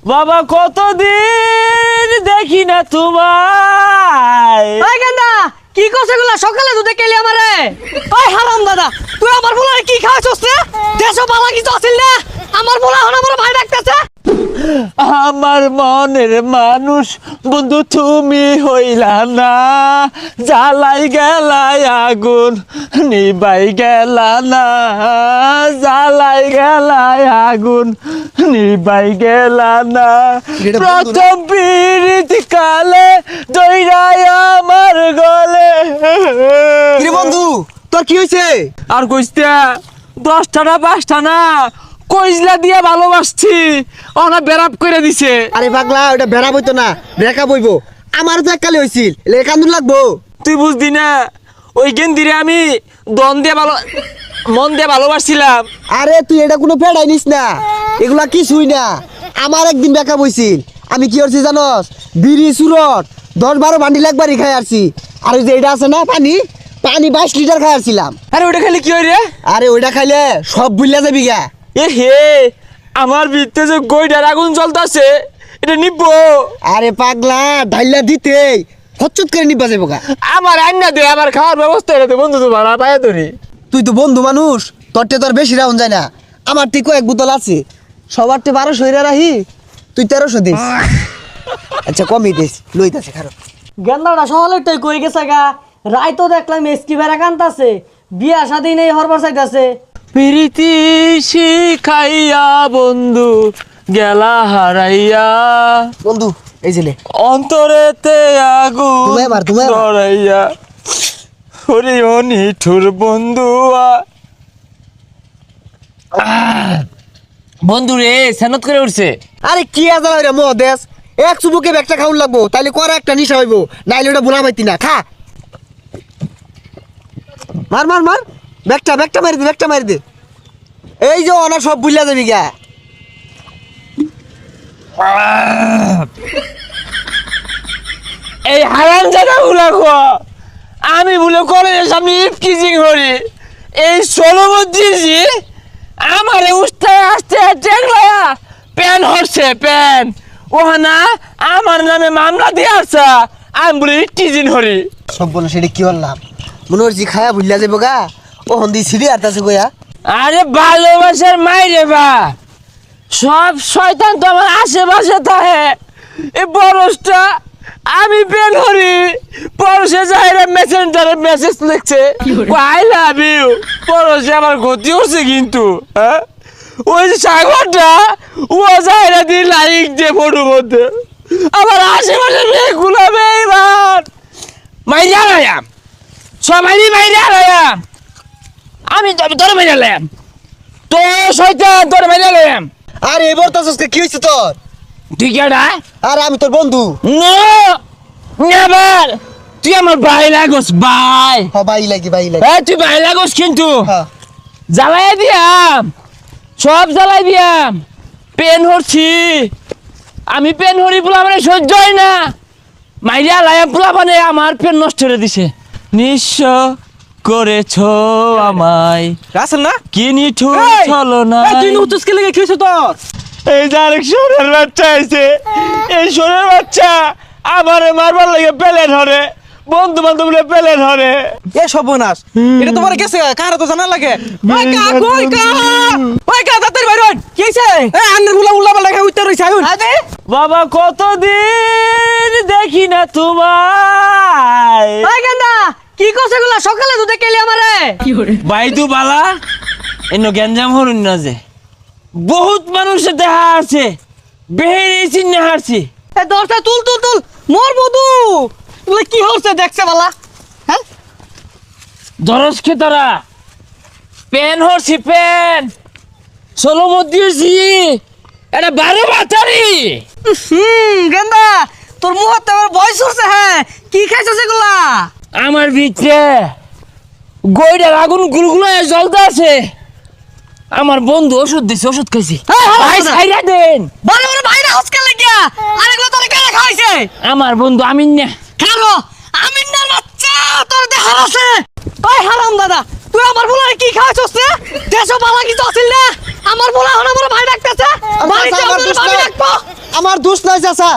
বাবা কতদিন দেখি না তোমায়। ওই গেন্দা কি করছ এগুলা? সকালে দুধে কেলি আমারে। ওই হারাম দাদা, তুই আমার বলারে কি খাওয়াছস রে? দেশ বালা কিছু আছিল না? আমার বলা হন আমার ভাই ডাকতেছে। আমার মনের মানুষ বন্ধু তুমি হইলা না, জ্বালাই গেলাই আগুন নিবাই গেলা না, জ্বালাই গেলাই আগুন নিবাই গেলা না। প্রথম পীড়িত কালে দইরাই আমার গলে। কিরে বন্ধু, তোর কি হয়েছে? আর কইতে 10টা না 5টা না কইজলা দিয়ে ভালোবাসছি, ওনা বেরাপ করে দিছে। আরে পাগলা, ওটা বেড়া বইতো না, ব্রেকা বইবো। আমারও তো এককালে হয়েছিল, কান্দুন লাগবো। তুই বুঝদি না, ওই গেন্দিরে আমি মন দিয়ে ভালোবাসছিলাম। আরে তুই এটা কোনো ফেড়াই নিস না, এগুলা কিছুই না। আমার একদিন বেকা বইছিল, আমি কি করছি জানস? বিড়ি সুরট 10-12 বান্ডিল একবারই খাই আসছি। আর ওই যে এটা আছে না পানি 22 লিটার খাই আসছিলাম। আরে ওটা খালি কি হয় রে? আরে ওইটা খাইলে সব বুঝলা যাবি গা। এ হে, আমার ভিতরে যে গইডার আগুন জ্বলতাছে, এটা নিবো। আরে পাগলা, ঢাইলা দিতে হচ্চুত করে নিবা যাবো গা। আমার আন্না দে, আমার খাওয়ার ব্যবস্থা এটা বন্ধু তো ভাড়া পায় ধরি। তুই তো বন্ধু মানুষ, তোরটে তোর বেশি রাউন যায় না। আমার টিকো এক বোতল আছে, সবার 1200 হইরা রাহি, তুই 1300 দিস। আচ্ছা কমই দিস, লইতাছে খারাপ। গেন্দাটা সকালে তুই কই গেছে গা? রাইতো দেখলাম এসকি বেড়া কান্তাছে, বিয়া শাদী নেই হরবার চাইতাছে। প্রীতি শিখাইয়া বন্ধু গেলা হারাইয়া, বন্ধু এই ছেলে অন্তরেতে আগুন তুমি এবার। ধরাইয়া, ওরে ও নিঠুর বন্ধুয়া। বন্ধু রে সেনত করে উঠছে। আরে কি আজাল হইরা মহাদেশ, এক চুবুকে ব্যাগটা খাউন লাগবো, তাইলে করা একটা নিশা হইবো, নাইলে ওটা বুলা পাইতি না। খা, মার মার মার, ব্যাগটা মারি দে, ব্যাগটা মারি দে। এই যে অনা সব বুঝলা যাবি গা। এই হারাম জায়গা গুলা খো, আমি বলে কলেজের সামনে কিজিং করি, এই ষোলবদ্রিজি আমারে উস্তায় আসতে টেকলায়া প্যান হচ্ছে প্যান ওহানা আমার নামে মামলা দিয়ে আসছে, আমি বলে কিজিং হরি। সব বলো সেটা কি বললাম, মনে হচ্ছে খায়া বুঝলা যাবো গা। ও হন্দি সিঁড়ি আরতাছে গয়া। আরে ভালোবাসার মাইরে বা, সব শয়তান তো আমার আশেপাশে থাকে। এই বরসটা আমি বের করি, পরশে যাইরা মেসেঞ্জারে মেসেজ লিখছে আই লাভ ইউ, পরশে আমার ক্ষতি হচ্ছে কিন্তু। হ্যাঁ, ওই যে সাগরটা ও যাইরা দিয়ে লাইক দিয়ে ফটোর মধ্যে, আমার আশেপাশে মেয়ে গুলাবে এইবার মাইরা লাইম, সবাই মাইরা লাইম, আমি তোর মাইরা লাইম, তো শয়তান তোর মাইরা লাইম। আরে এবার তো কি হয়েছে তোর? তুই কেডা? আরে আমি তোর বন্ধু। নো নেভার, তুই আমার ভাই লাগোস ভাই। হ ভাই লাগি ভাই লাগি। এই তুই ভাই লাগোস কিন্তু হ্যাঁ জ্বালাই দিয়াম, সব জ্বালাই দিয়াম। পেন হরছি আমি, পেন হরি পোলা মানে সহ্য হয় না, মাইরিয়া লায়া পোলা মানে আমার পেন নষ্ট করে দিছে। নিঃস্ব করেছো আমায়, রাসেল না কি নিঠুর চলো না। তুই নুতুস কে লেগে খেয়েছো তোর? এই যে আরেক সোরের বাচ্চা আছে, এই সোরের বাচ্চা আমারে মারবার লাগে পেলে ধরে, বন্ধু বান্ধব পেলে ধরে। এ সর্বনাশ, এটা তোমার গেছে কার তো জানা লাগে। ওই কা কই কা, ওই কা তাড়াতাড়ি বাইর হন। কি হইছে? এ আন্নার উলা উলা লাগা উত্তর হইছে আইন। আরে বাবা কতদিন দেখি না তোমায়। ওই গেন্দা কি করছ এগুলা? সকালে দুধে কেলি আমারে। বাইদু বালা এনো গ্যাঞ্জাম হরুন না যে, বহুত মানুষের দেখা আছে, বেহেরি চিন্নে হারছি। এ দরজা তুল তুল তুল, মোর বধু এগুলা কি হচ্ছে দেখছে বালা? হ্যাঁ দরস খে তোরা, পেন হরছি পেন, ষোলো মধ্যে এটা 12 বাতারি। গেন্দা তোর মুহূর্তে আমার বয়স হচ্ছে। হ্যাঁ কি খাইছস এগুলা? আমার ভিতরে গইডার আগুন গুলগুলো জ্বলতে আছে। আমার বন্ধু ওষুধ দিছে, ওষুধ খাইছি। ভাই ছাইরা দেন, বড় বড় ভাইরা হসকে লাগিয়া আর এগুলো তোর কেন খাইছে? আমার বন্ধু আমিন না। খালো আমিনার বাচ্চা তোর দেখা আছে। ওই হারাম দাদা, তুই আমার বলারে কি খাইছস রে? দেশ বালা কিছু আছিল না? আমার বলা হন আমার ভাই ডাকতেছে, ভাই আমার আমার দোস্ত ভাই না। ডাকবো। আমার দোষ নাই চাচা